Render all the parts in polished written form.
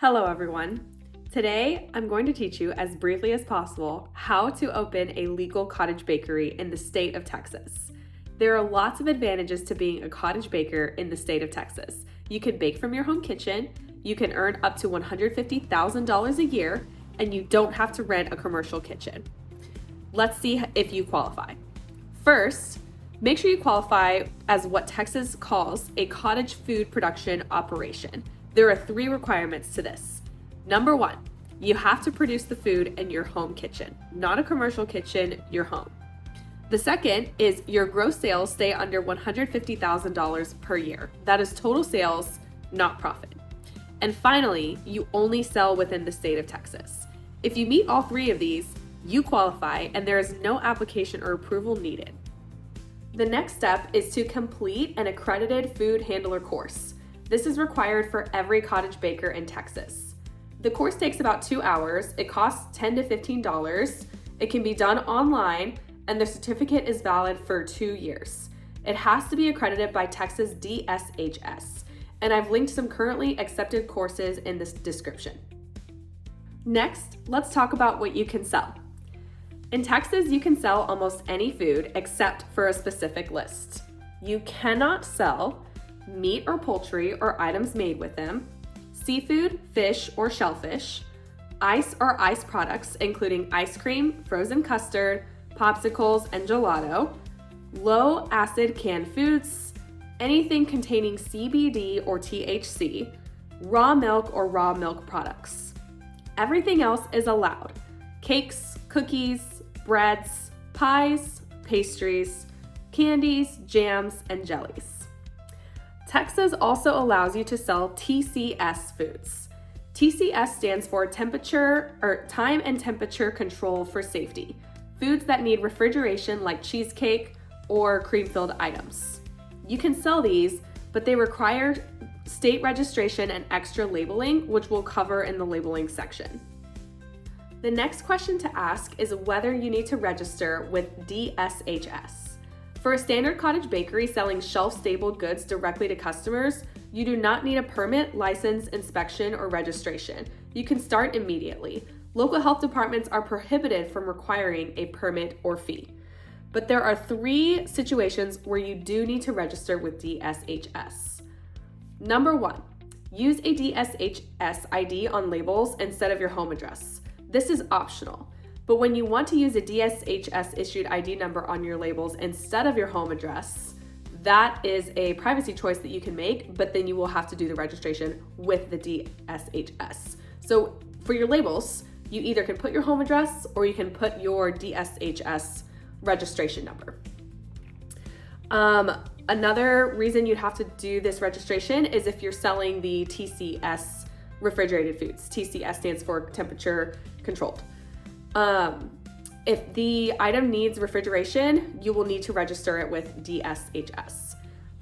Hello everyone. Today I'm going to teach you as briefly as possible how to open a legal cottage bakery in the state of Texas. There are lots of advantages to being a cottage baker in the state of Texas. You can bake from your home kitchen, you can earn up to $150,000 a year, and you don't have to rent a commercial kitchen. Let's see if you qualify. First, make sure you qualify as what Texas calls a cottage food production operation. There are 3 requirements to this. Number 1, you have to produce the food in your home kitchen, not a commercial kitchen, your home. The second is your gross sales stay under $150,000 per year. That is total sales, not profit. And finally, you only sell within the state of Texas. If you meet all 3 of these, you qualify and there is no application or approval needed. The next step is to complete an accredited food handler course. This is required for every cottage baker in Texas. The course takes about 2 hours. It costs $10 to $15. It can be done online, and the certificate is valid for 2 years. It has to be accredited by Texas DSHS, and I've linked some currently accepted courses in this description. Next, let's talk about what you can sell. In Texas, you can sell almost any food except for a specific list. You cannot sell meat or poultry or items made with them, seafood, fish or shellfish, ice or ice products including ice cream, frozen custard, popsicles, and gelato, low acid canned foods, anything containing CBD or THC, raw milk or raw milk products. Everything else is allowed: cakes, cookies, breads, pies, pastries, candies, jams, and jellies. Texas also allows you to sell TCS foods. TCS stands for time and temperature control for safety. Foods that need refrigeration like cheesecake or cream-filled items. You can sell these, but they require state registration and extra labeling, which we'll cover in the labeling section. The next question to ask is whether you need to register with DSHS. For a standard cottage bakery selling shelf-stable goods directly to customers, you do not need a permit, license, inspection, or registration. You can start immediately. Local health departments are prohibited from requiring a permit or fee. But there are 3 situations where you do need to register with DSHS. Number 1, use a DSHS ID on labels instead of your home address. This is optional. But when you want to use a DSHS issued ID number on your labels instead of your home address, that is a privacy choice that you can make, but then you will have to do the registration with the DSHS. So for your labels, you either can put your home address or you can put your DSHS registration number. Another reason you'd have to do this registration is if you're selling the TCS refrigerated foods. TCS stands for temperature controlled. If the item needs refrigeration, you will need to register it with DSHS.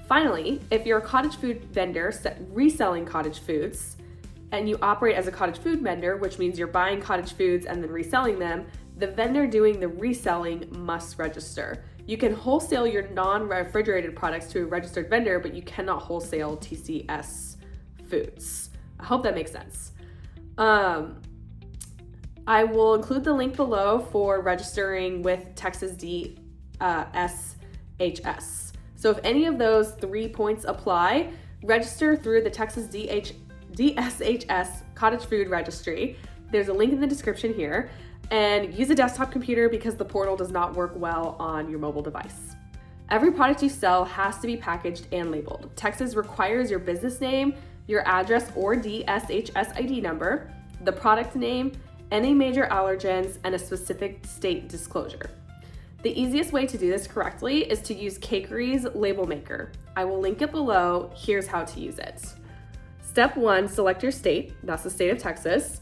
Finally, if you're a cottage food vendor reselling cottage foods, and you operate as a cottage food vendor, which means you're buying cottage foods and then reselling them, the vendor doing the reselling must register. You can wholesale your non-refrigerated products to a registered vendor, but you cannot wholesale TCS foods. I hope that makes sense. I will include the link below for registering with Texas DSHS. So if any of those 3 points apply, register through the Texas DSHS Cottage Food Registry. There's a link in the description here. And use a desktop computer because the portal does not work well on your mobile device. Every product you sell has to be packaged and labeled. Texas requires your business name, your address or DSHS ID number, the product name, any major allergens, and a specific state disclosure. The easiest way to do this correctly is to use Cakery's label maker. I will link it below. Here's how to use it. Step 1, select your state. That's the state of Texas.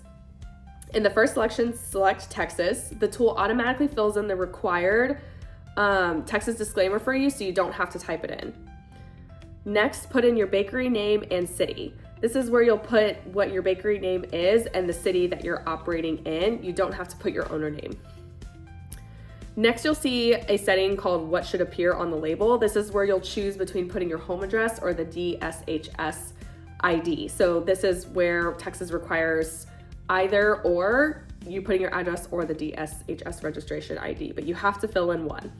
In the first selection, select Texas. The tool automatically fills in the required Texas disclaimer for you, so you don't have to type it in. Next, put in your bakery name and city. This is where you'll put what your bakery name is and the city that you're operating in. You don't have to put your owner name. Next, you'll see a setting called what should appear on the label. This is where you'll choose between putting your home address or the DSHS ID. So this is where Texas requires either or you putting your address or the DSHS registration ID, but you have to fill in one.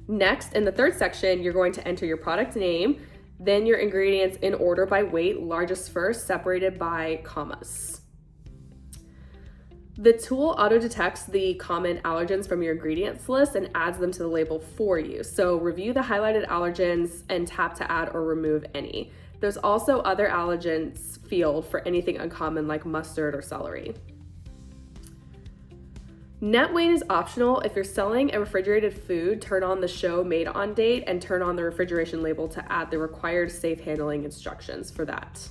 Next, in the third section, you're going to enter your product name, then your ingredients in order by weight, largest first, separated by commas. The tool auto-detects the common allergens from your ingredients list and adds them to the label for you. So review the highlighted allergens and tap to add or remove any. There's also other allergens field for anything uncommon like mustard or celery. Net weight is optional. If you're selling a refrigerated food, turn on the show made on date and turn on the refrigeration label to add the required safe handling instructions for that.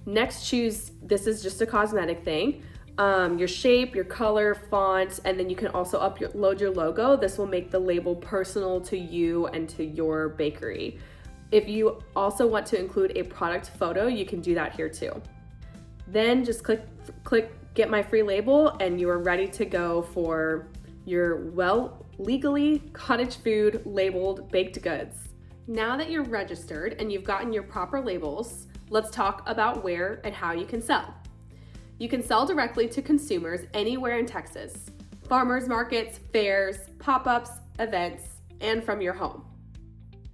Next, choose, this is just a cosmetic thing, your shape, your color, font, and then you can also upload your logo. This will make the label personal to you and to your bakery. If you also want to include a product photo, you can do that here too. Then just click Get My Free Label and you are ready to go for your legally cottage food labeled baked goods. Now that you're registered and you've gotten your proper labels, let's talk about where and how you can sell. You can sell directly to consumers anywhere in Texas, farmers markets, fairs, pop-ups, events, and from your home.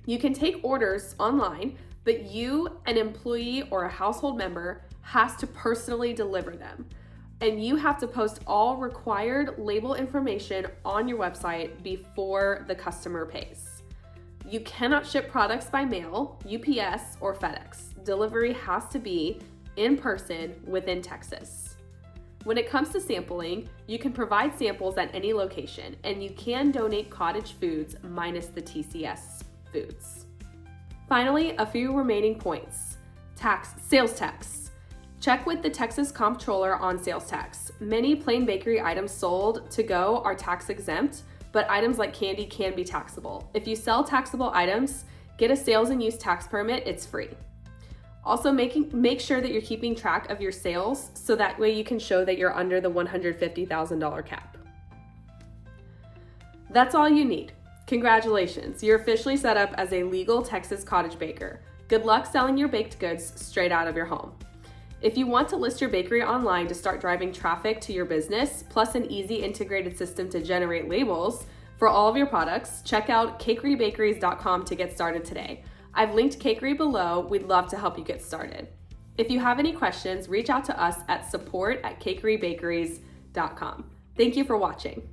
You can take orders online, but you, an employee or a household member, has to personally deliver them. And you have to post all required label information on your website before the customer pays. You cannot ship products by mail, UPS, or FedEx. Delivery has to be in person within Texas. When it comes to sampling, you can provide samples at any location, and you can donate cottage foods minus the TCS foods. Finally, a few remaining points. Sales tax. Check with the Texas Comptroller on sales tax. Many plain bakery items sold to go are tax exempt, but items like candy can be taxable. If you sell taxable items, get a sales and use tax permit, it's free. Also, make sure that you're keeping track of your sales so that way you can show that you're under the $150,000 cap. That's all you need. Congratulations, you're officially set up as a legal Texas cottage baker. Good luck selling your baked goods straight out of your home. If you want to list your bakery online to start driving traffic to your business, plus an easy integrated system to generate labels for all of your products, check out cakerybakeries.com to get started today. I've linked Cakery below. We'd love to help you get started. If you have any questions, reach out to us at support@cakerybakeries.com. Thank you for watching.